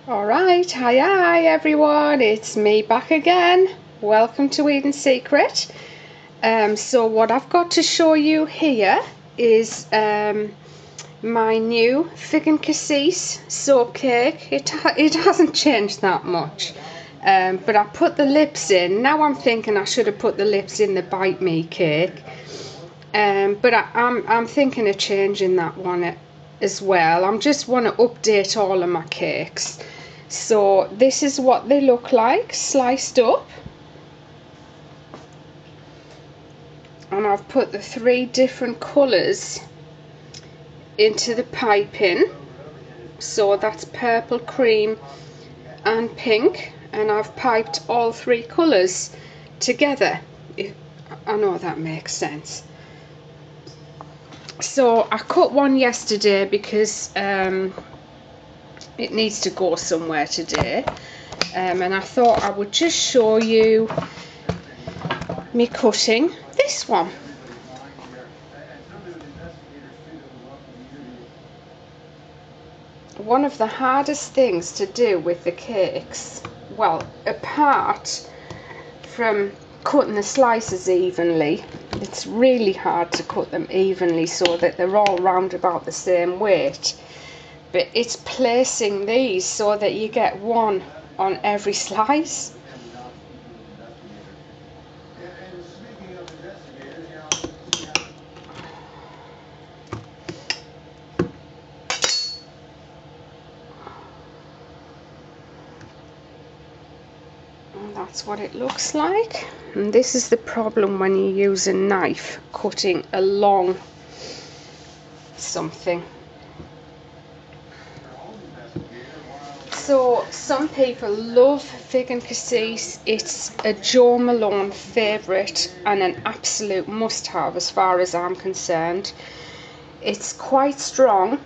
Alright, hi everyone, it's me back again. Welcome to Eden Secret. So what I've got to show you here is my new fig and cassis soap cake. It hasn't changed that much, but I put the lips in. Now I'm thinking I should have put the lips in the Bite Me cake, but I'm thinking of changing that one as well. I just want to update all of my cakes. So this is what they look like sliced up, and I've put the 3 different colours into the piping. So that's purple, cream and pink, and I've piped all 3 colours together. I know that makes sense. So I cut one yesterday because it needs to go somewhere today, and I thought I would just show you me cutting this one. One of the hardest things to do with the cakes, well, apart from cutting the slices evenly, it's really hard to cut them evenly so that they're all round about the same weight. But it's placing these so that you get one on every slice. And that's what it looks like. And this is the problem when you use a knife cutting along something. So some people love fig and cassis. It's a Jo Malone favourite and an absolute must-have as far as I'm concerned. It's quite strong,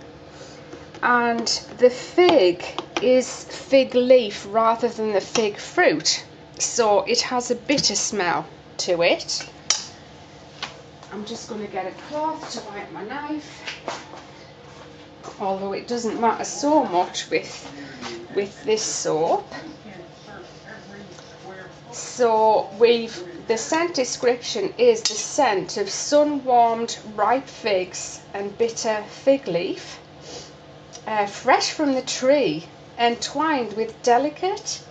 and the fig is fig leaf rather than the fig fruit, so it has a bitter smell to it. I'm just going to get a cloth to wipe my knife, although it doesn't matter so much with this soap. So the scent description is the scent of sun-warmed ripe figs and bitter fig leaf, fresh from the tree, entwined with delicate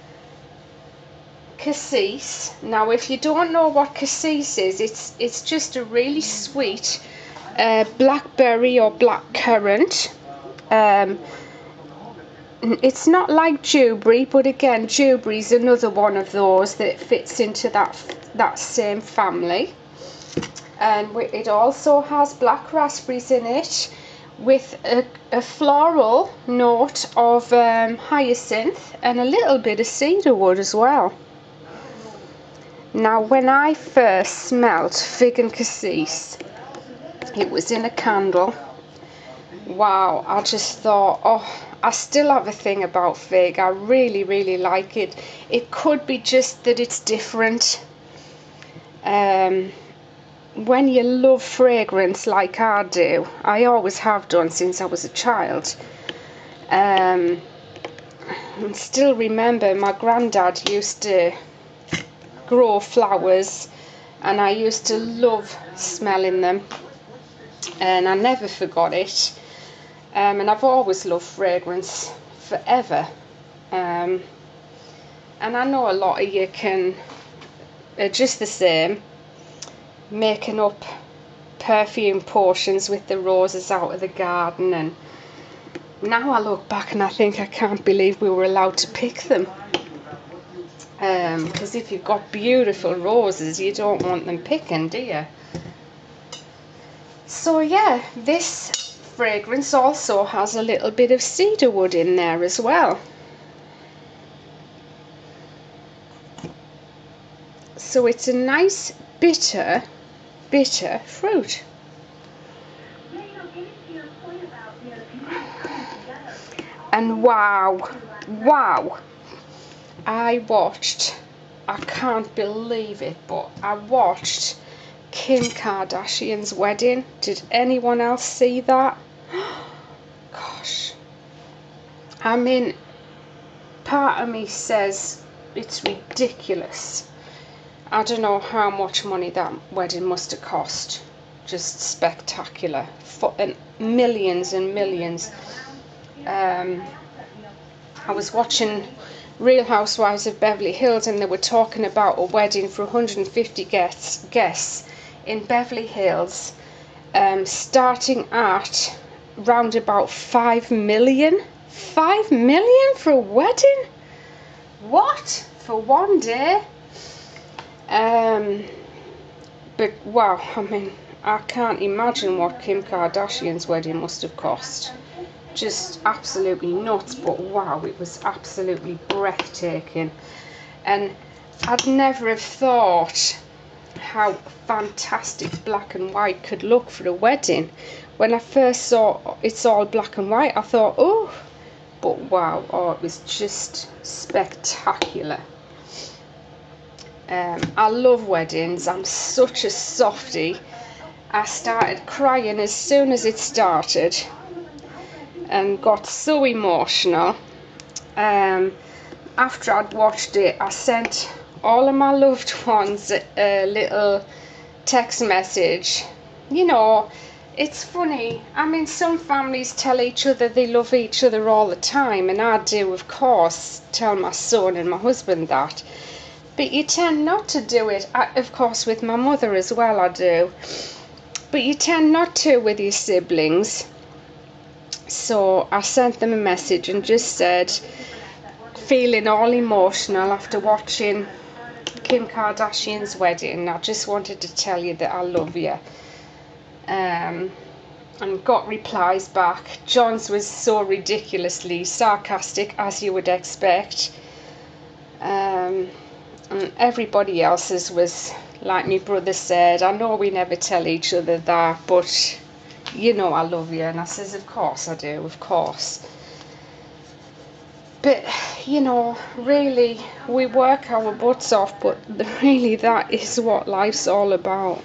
cassis. Now if you don't know what cassis is, it's just a really sweet blackberry or blackcurrant. It's not like dewberry, but again, dewberry is another one of those that fits into that same family. And it also has black raspberries in it, with a floral note of hyacinth and a little bit of cedarwood as well. Now, when I first smelt fig and cassis, it was in a candle. Wow, I just thought, oh, I still have a thing about fig. I really, really like it. It could be just that it's different. When you love fragrance like I do, I always have done since I was a child. I still remember my granddad used to grow flowers, and I used to love smelling them, and I never forgot it. And I've always loved fragrance forever, and I know a lot of you are just the same, making up perfume potions with the roses out of the garden. And now I look back and I think I can't believe we were allowed to pick them, because if you've got beautiful roses, you don't want them picking, do you? So yeah, this fragrance also has a little bit of cedarwood in there as well. So it's a nice bitter fruit. And wow, I can't believe it, but I watched Kim Kardashian's wedding. Did anyone else see that? Gosh, I mean, part of me says it's ridiculous. I don't know how much money that wedding must have cost. Just spectacular. And millions and millions. I was watching Real Housewives of Beverly Hills, and they were talking about a wedding for 150 guests in Beverly Hills, starting at round about 5 million. 5 million for a wedding? What? For one day? But wow, I mean, I can't imagine what Kim Kardashian's wedding must have cost. Just absolutely nuts, but wow, it was absolutely breathtaking. And I'd never have thought how fantastic black and white could look for a wedding. When I first saw it's all black and white, I thought, oh, but wow, oh, it was just spectacular. I love weddings. I'm such a softie. I started crying as soon as it started and got so emotional. After I'd watched it, I sent all of my loved ones a little text message. You know, it's funny. I mean, some families tell each other they love each other all the time, and I do, of course, tell my son and my husband that. But you tend not to do it, of course, with my mother as well, I do. But you tend not to with your siblings. So I sent them a message and just said, feeling all emotional after watching Kim Kardashian's wedding, I just wanted to tell you that I love you. And got replies back. John's was so ridiculously sarcastic, as you would expect. And everybody else's was, like my brother said, I know we never tell each other that, but you know I love you. And I says, of course I do, of course. But, you know, really, we work our butts off, but really that is what life's all about,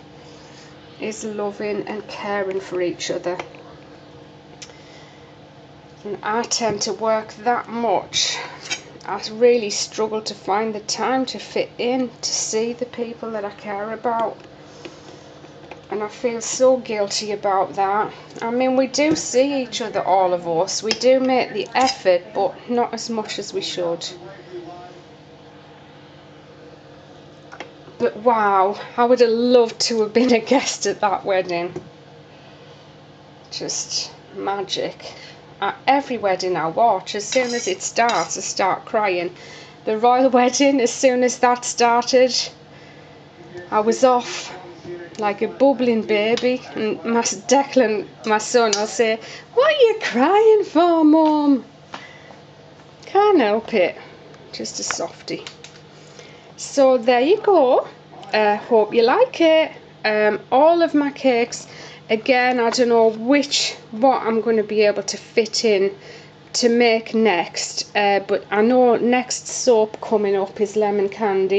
is loving and caring for each other. And I tend to work that much. I really struggle to find the time to fit in, to see the people that I care about. And I feel so guilty about that. I mean, we do see each other, all of us. We do make the effort, but not as much as we should. But wow, I would have loved to have been a guest at that wedding. Just magic. At every wedding I watch, as soon as it starts, I start crying. The royal wedding, as soon as that started, I was off like a bubbling baby. And Declan, my son, will say, "What are you crying for, Mum?" Can't help it. Just a softie. So there you go. Hope you like it. All of my cakes. Again, I don't know what I'm going to be able to fit in to make next, but I know next soap coming up is lemon candy.